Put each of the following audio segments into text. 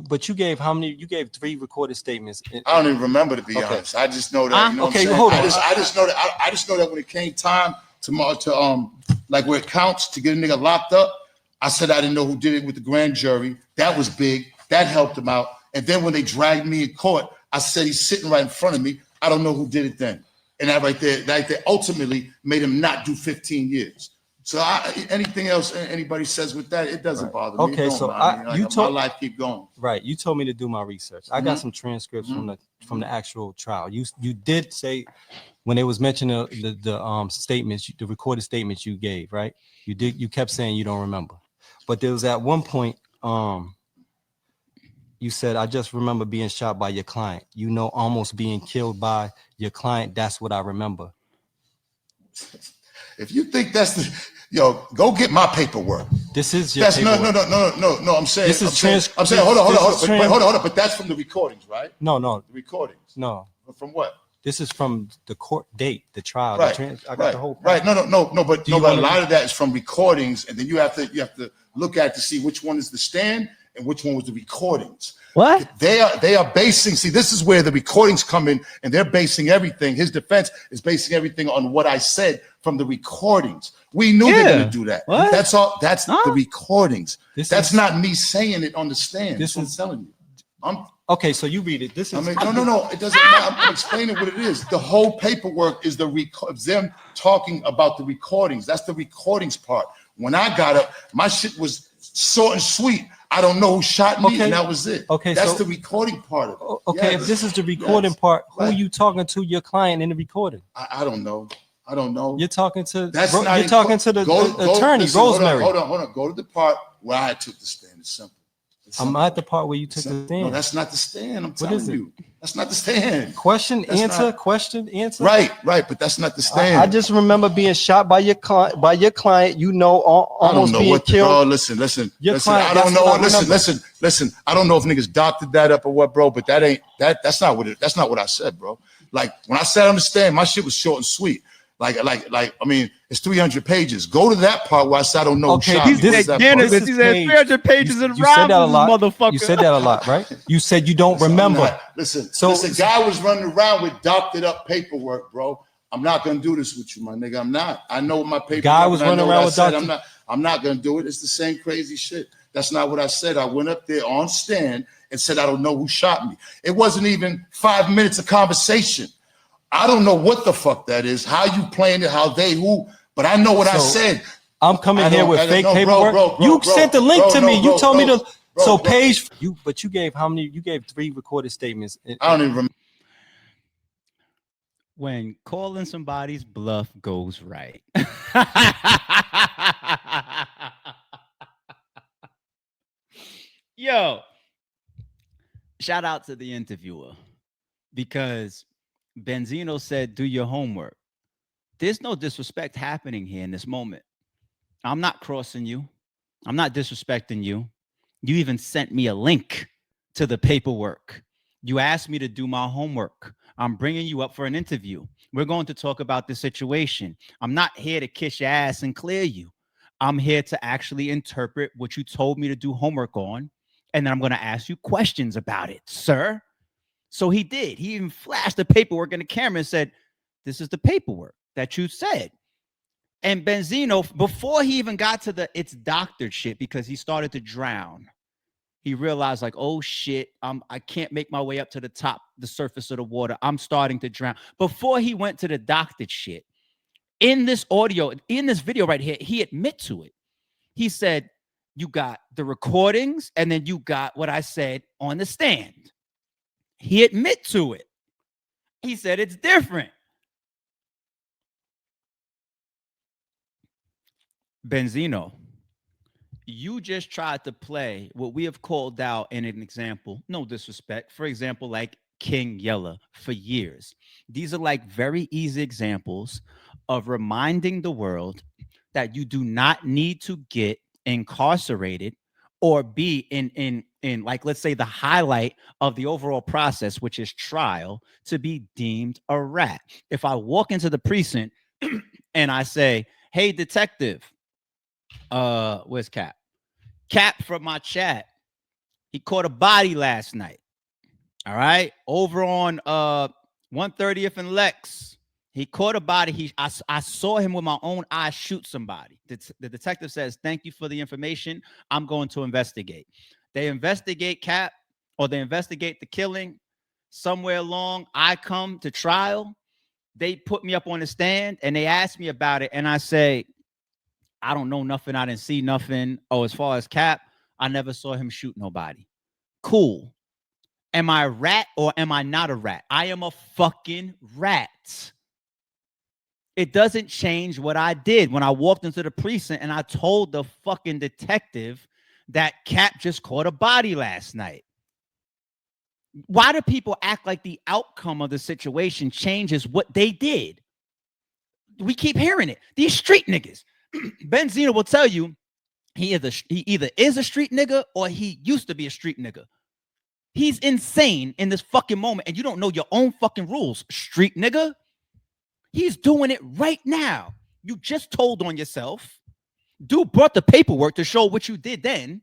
But you gave how many? You gave 3 recorded statements. I don't even remember, to be honest. I just know that. You know what I'm saying? Hold on. I just know that. I just know that when it came time to like where it counts to get a nigga locked up, I said I didn't know who did it with the grand jury. That was big. That helped him out. And then when they dragged me in court, I said he's sitting right in front of me. I don't know who did it then. And that right there ultimately made him not do 15 years. So anything else anybody says with that, it doesn't bother me. Okay, so my life keep going. Right, you told me to do my research. I got some transcripts from the actual trial. You did say when it was mentioning the statements, the recorded statements you gave, right? You kept saying you don't remember, but there was at one point you said, I just remember being shot by your client. You know, almost being killed by your client. That's what I remember. If you think that's the go get my paperwork. This is your paperwork. No. I'm saying this is I'm saying hold on. But that's from the recordings, right? No. The recordings. No. From what? This is from the court date, the trial. Right. I got the whole. Right. No. But a lot of that is from recordings, and then you have to look at to see which one is the stand and which one was the recordings. What? They are basing. See, this is where the recordings come in, and they're basing everything. His defense is basing everything on what I said from the recordings. We knew they're going to do that. What? That's all. That's the recordings. That's not me saying it on the stand. This is telling you. Okay, so you read it. This is. No. It doesn't matter. I'm explaining what it is. The whole paperwork is them talking about the recordings. That's the recordings part. When I got up, my shit was short and sweet. I don't know who shot me, and that was it. Okay, that's the recording part of it. Okay, if this is the recording part, who are you talking to? Your client in the recording? I don't know. You're talking to. You're talking to the attorney, Rosemary. Hold on. Go to the part where I took the stand. It's simple. I'm at the part where you took the stand. No, that's not the stand. I'm telling you. That's not the stand. Question, answer. Right. But that's not the stand. I just remember being shot by your client. You know, almost being killed. Bro, listen. I don't know. Listen. I don't know if niggas doctored that up or what, bro. But that's not what I said, bro. Like when I sat on the stand, my shit was short and sweet. Like, I mean, it's 300 pages. Go to that part where I said I don't know. Okay, he said 300 pages and rhymes, motherfucker. You said that a lot, right? You said you don't remember. Listen, guy was running around with doctored up paperwork, bro. I'm not gonna do this with you, my nigga. I'm not. I know what my paperwork. Guy was running around with doctored. I'm not gonna do it. It's the same crazy shit. That's not what I said. I went up there on stand and said I don't know who shot me. It wasn't even 5 minutes of conversation. I don't know what the fuck that is, how you playing it, but I know what I said. I'm coming here with fake paperwork. You sent the link to me. You told me to. So page but you gave how many? You gave 3 recorded statements. I don't even remember. When calling somebody's bluff goes right. Yo, shout out to the interviewer because Benzino said, do your homework. There's no disrespect happening here in this moment. I'm not crossing you. I'm not disrespecting you. You even sent me a link to the paperwork. You asked me to do my homework. I'm bringing you up for an interview. We're going to talk about the situation. I'm not here to kiss your ass and clear you. I'm here to actually interpret what you told me to do homework on. And then I'm going to ask you questions about it, sir. So he did. He even flashed the paperwork in the camera and said, this is the paperwork that you said. And Benzino, before he even got to the it's doctored shit, because he started to drown, he realized like, oh shit, I can't make my way up to the top, the surface of the water. I'm starting to drown. Before he went to the doctored shit, in this audio, in this video right here, he admit to it. He said, you got the recordings and then you got what I said on the stand. He admit to it. He said it's different. Benzino, you just tried to play what we have called out in an example. No disrespect. For example, like King Yella for years. These are like very easy examples of reminding the world that you do not need to get incarcerated or be in like, let's say, the highlight of the overall process, which is trial, to be deemed a rat. If I walk into the precinct and I say, hey, detective, where's Cap? Cap from my chat. He caught a body last night. All right. Over on 130th and Lex. He caught a body. I saw him with my own eyes shoot somebody. The detective says, "Thank you for the information. I'm going to investigate." They investigate Cap, or they investigate the killing. Somewhere along, I come to trial. They put me up on the stand and they ask me about it. And I say, I don't know nothing. I didn't see nothing. Oh, as far as Cap, I never saw him shoot nobody. Cool. Am I a rat or am I not a rat? I am a fucking rat. It doesn't change what I did when I walked into the precinct and I told the fucking detective that Cap just caught a body last night. Why do people act like the outcome of the situation changes what they did? We keep hearing it. These street niggas. Benzino will tell you he either is a street nigga or he used to be a street nigga. He's insane in this fucking moment, and you don't know your own fucking rules, street nigga. He's doing it right now. You just told on yourself. Dude brought the paperwork to show what you did then,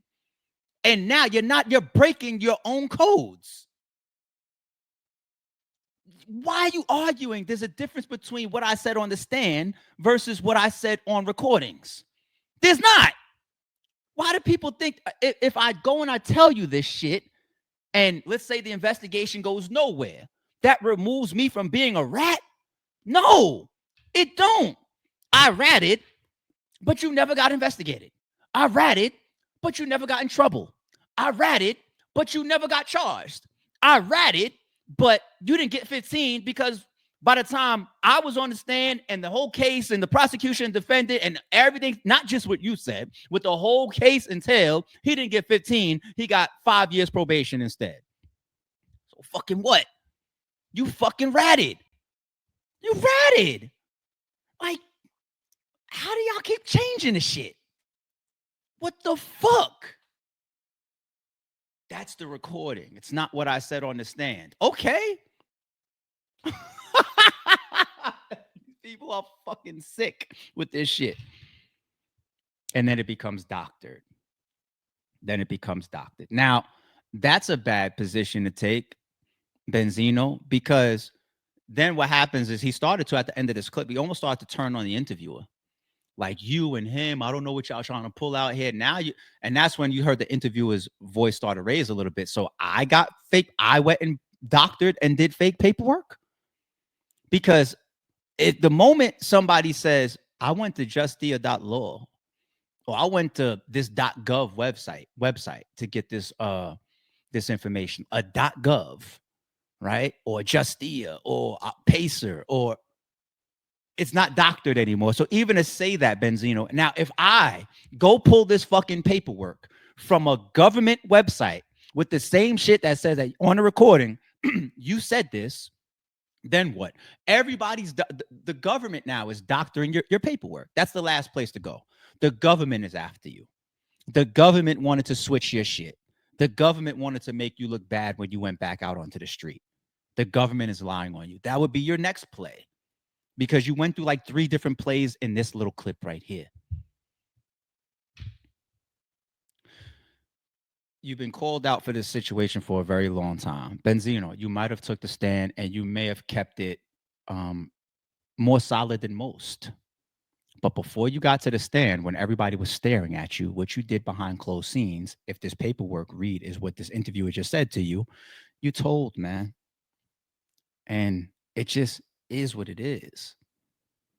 and now you're breaking your own codes. Why are you arguing? There's a difference between what I said on the stand versus what I said on recordings. There's not. Why do people think if I go and I tell you this shit, and let's say the investigation goes nowhere, that removes me from being a rat? No, it don't. I ratted, but you never got investigated. I ratted, but you never got in trouble. I ratted, but you never got charged. I ratted, but you didn't get 15 because by the time I was on the stand and the whole case and the prosecution defended and everything, not just what you said, with the whole case entailed, he didn't get 15. He got 5 years probation instead. So fucking what? You fucking ratted. You ratted. Like, how do y'all keep changing the shit? What the fuck? That's the recording. It's not what I said on the stand. Okay. People are fucking sick with this shit. And then it becomes doctored. Now, that's a bad position to take, Benzino, because then what happens is he started to, at the end of this clip, he almost started to turn on the interviewer. Like, you and him, I don't know what y'all trying to pull out here. Now and that's when you heard the interviewer's voice start to raise a little bit. So I went and doctored and did fake paperwork. Because the moment somebody says, I went to justia.law, or I went to this .gov website to get this information, a .gov, right? Or Justia or Pacer, or it's not doctored anymore. So even to say that, Benzino, now if I go pull this fucking paperwork from a government website with the same shit that says that on the recording, you said this, then what? The government now is doctoring your paperwork. That's the last place to go. The government is after you. The government wanted to switch your shit. The government wanted to make you look bad when you went back out onto the street. The government is lying on you. That would be your next play, because you went through like 3 different plays in this little clip right here. You've been called out for this situation for a very long time. Benzino, you might have took the stand and you may have kept it more solid than most. But before you got to the stand, when everybody was staring at you, what you did behind closed scenes, if this paperwork read is what this interviewer just said to you, you told, man. And it just is what it is.